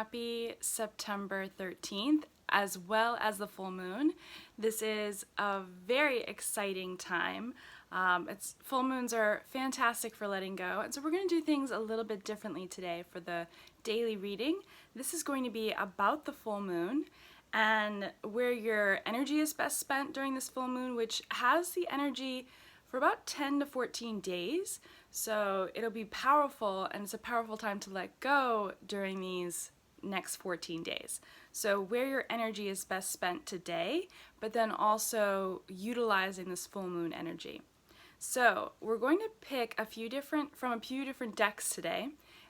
happy September 13th as well as the full moon. This is a very exciting time. Full moons are fantastic for letting go, and so we're going to do things a little bit differently today for the daily reading. This is going to be about the full moon and where your energy is best spent during this full moon, which has the energy for about 10 to 14 days. So it'll be powerful, and it's a powerful time to let go during these next 14 days. So where your energy is best spent today, but then also utilizing this full moon energy. So we're going to pick from a few different decks today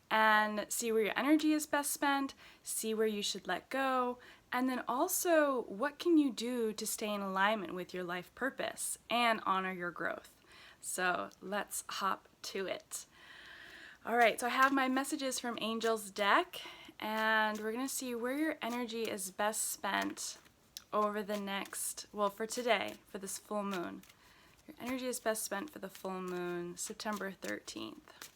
and see where your energy is best spent, see where you should let go, and then also what can you do to stay in alignment with your life purpose and honor your growth. So let's hop to it. All right, so I have my messages from Angel's deck, and we're going to see where your energy is best spent over the next, for today, for this full moon. Your energy is best spent for the full moon, September 13th.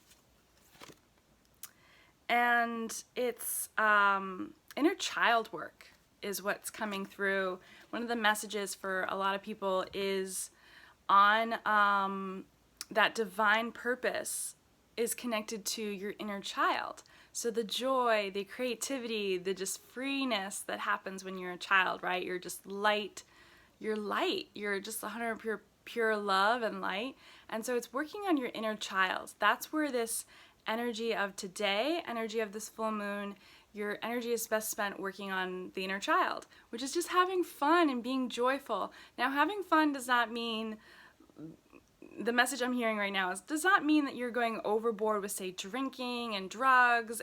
And it's inner child work is what's coming through. One of the messages for a lot of people is on that divine purpose is connected to your inner child. So the joy, the creativity, the just freeness that happens when you're a child, right? You're just light. You're light. You're just 100% pure love and light. And so it's working on your inner child. That's where this energy of today, energy of this full moon, your energy is best spent working on the inner child, which is just having fun and being joyful. Now, having fun does not mean, the message I'm hearing right now does not mean that you're going overboard with, say, drinking and drugs,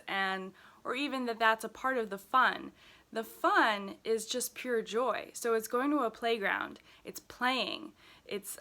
or even that that's a part of the fun. The fun is just pure joy. So it's going to a playground, it's playing, it's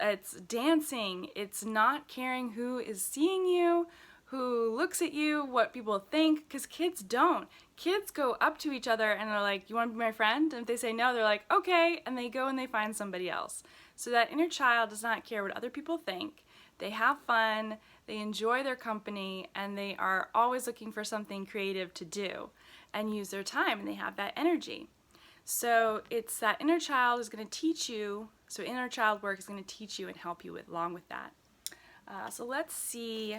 dancing, it's not caring who is seeing you, who looks at you, what people think, because kids don't. Kids go up to each other and they're like, "You want to be my friend?" And if they say no, they're like, "Okay," and they go and they find somebody else. So that inner child does not care what other people think. They have fun, they enjoy their company, and they are always looking for something creative to do and use their time, and they have that energy. So it's that inner child is going to teach you, so inner child work is going to teach you and help you along with that. So let's see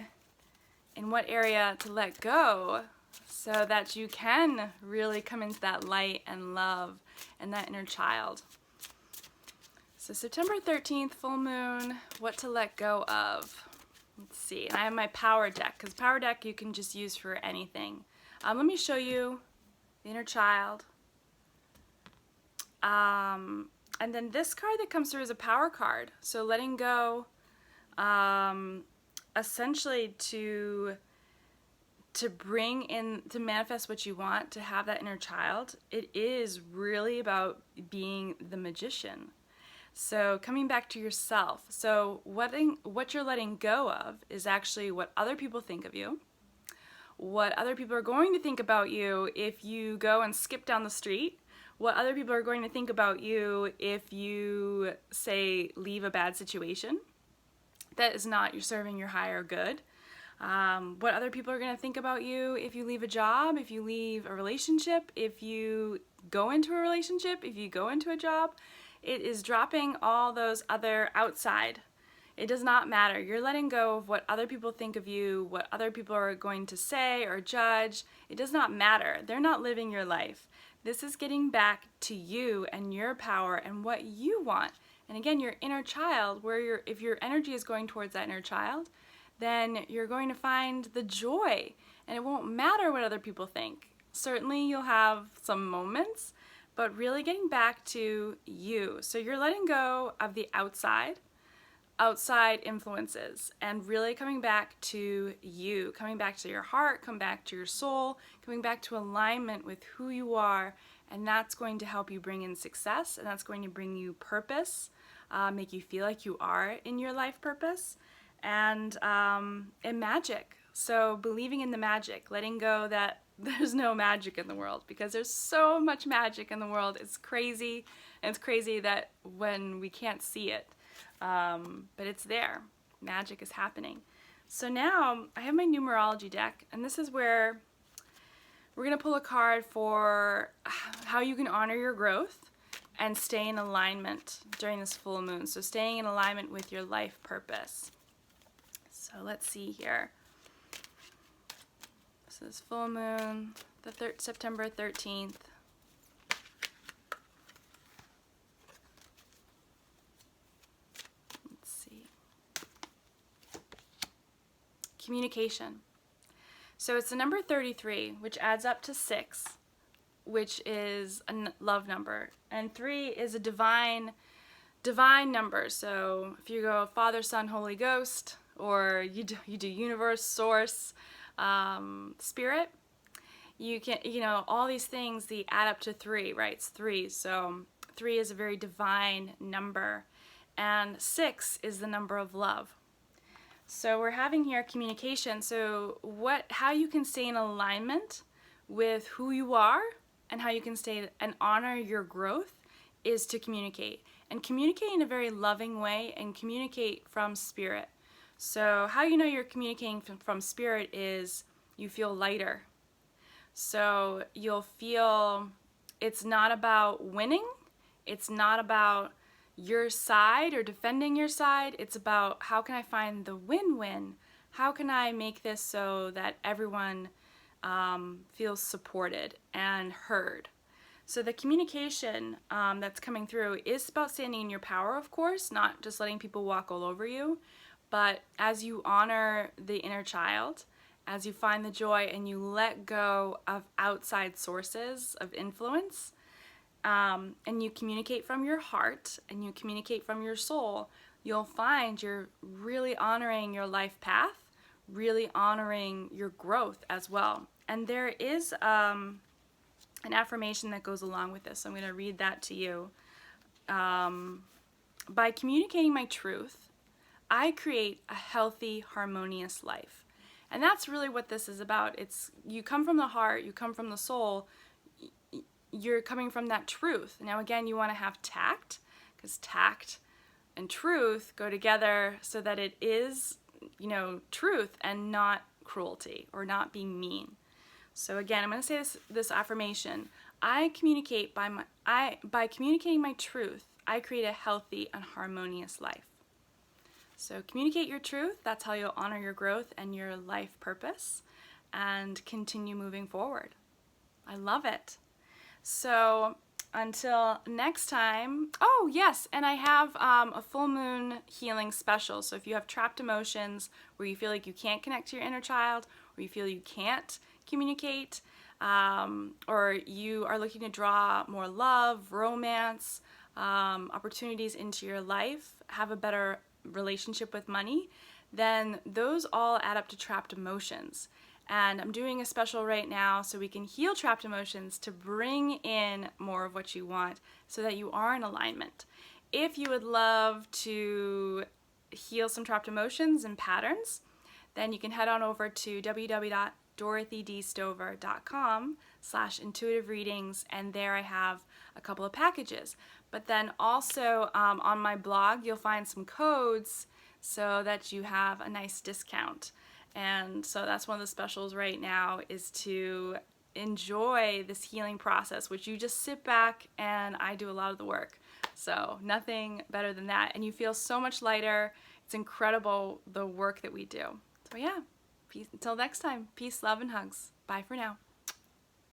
in what area to let go so that you can really come into that light and love and that inner child. So September 13th, full moon, what to let go of. Let's see, and I have my power deck, because power deck you can just use for anything. Let me show you the inner child. And then this card that comes through is a power card. So letting go, essentially to bring in, to manifest what you want, to have that inner child. It is really about being the magician. So coming back to yourself. So what you're letting go of is actually what other people think of you, what other people are going to think about you if you go and skip down the street, what other people are going to think about you if you, say, leave a bad situation that is not serving your higher good. What other people are going to think about you if you leave a job, if you leave a relationship, if you go into a relationship, if you go into a job. It is dropping all those other outside. It does not matter. You're letting go of what other people think of you, what other people are going to say or judge. It does not matter. They're not living your life. This is getting back to you and your power and what you want. And again, your inner child, if your energy is going towards that inner child, then you're going to find the joy, and it won't matter what other people think. Certainly you'll have some moments, but really getting back to you. So you're letting go of the outside influences, and really coming back to you, coming back to your heart, coming back to your soul, coming back to alignment with who you are, and that's going to help you bring in success, and that's going to bring you purpose, make you feel like you are in your life purpose, and magic. So believing in the magic, letting go that there's no magic in the world, because there's so much magic in the world. It's crazy, and it's crazy that when we can't see it, but it's there. Magic is happening. So now I have my numerology deck, and this is where We're going to pull a card for how you can honor your growth and stay in alignment during this full moon. So staying in alignment with your life purpose. So let's see here. This is full moon, September 13th. Let's see. Communication. So it's the number 33, which adds up to 6, which is a love number. And 3 is a divine number. So if you go Father, Son, Holy Ghost, or you do universe, source, spirit, you can, all these things, they add up to 3, right? It's 3. So 3 is a very divine number. And 6 is the number of love. So we're having here communication. So how you can stay in alignment with who you are and how you can stay and honor your growth is to communicate. And communicate in a very loving way and communicate from spirit. So how you know you're communicating from spirit is you feel lighter. So you'll feel it's not about winning. It's not about your side or defending your side. It's about how can I find the win-win? How can I make this so that everyone feels supported and heard? So the communication that's coming through is about standing in your power, of course, not just letting people walk all over you, but as you honor the inner child, as you find the joy and you let go of outside sources of influence, and you communicate from your heart and you communicate from your soul, you'll find you're really honoring your life path, really honoring your growth as well. And there is an affirmation that goes along with this. So I'm going to read that to you. By communicating my truth, I create a healthy, harmonious life. And that's really what this is about. It's you come from the heart, you come from the soul, you're coming from that truth. Now again, you want to have tact, because tact and truth go together so that it is, truth and not cruelty or not being mean. So again, I'm going to say this affirmation. By communicating my truth, I create a healthy and harmonious life. So communicate your truth. That's how you'll honor your growth and your life purpose and continue moving forward. I love it. So until next time, oh yes, and I have a full moon healing special. So if you have trapped emotions where you feel like you can't connect to your inner child, or you feel you can't communicate, or you are looking to draw more love, romance, opportunities into your life, have a better relationship with money, then those all add up to trapped emotions. And I'm doing a special right now so we can heal trapped emotions to bring in more of what you want so that you are in alignment. If you would love to heal some trapped emotions and patterns, then you can head on over to www.dorothydstover.com/intuitive readings, and there I have a couple of packages. But then also on my blog you'll find some codes so that you have a nice discount. And so that's one of the specials right now, is to enjoy this healing process, which you just sit back and I do a lot of the work. So nothing better than that. And you feel so much lighter. It's incredible the work that we do. So yeah, peace. Until next time, peace, love, and hugs. Bye for now.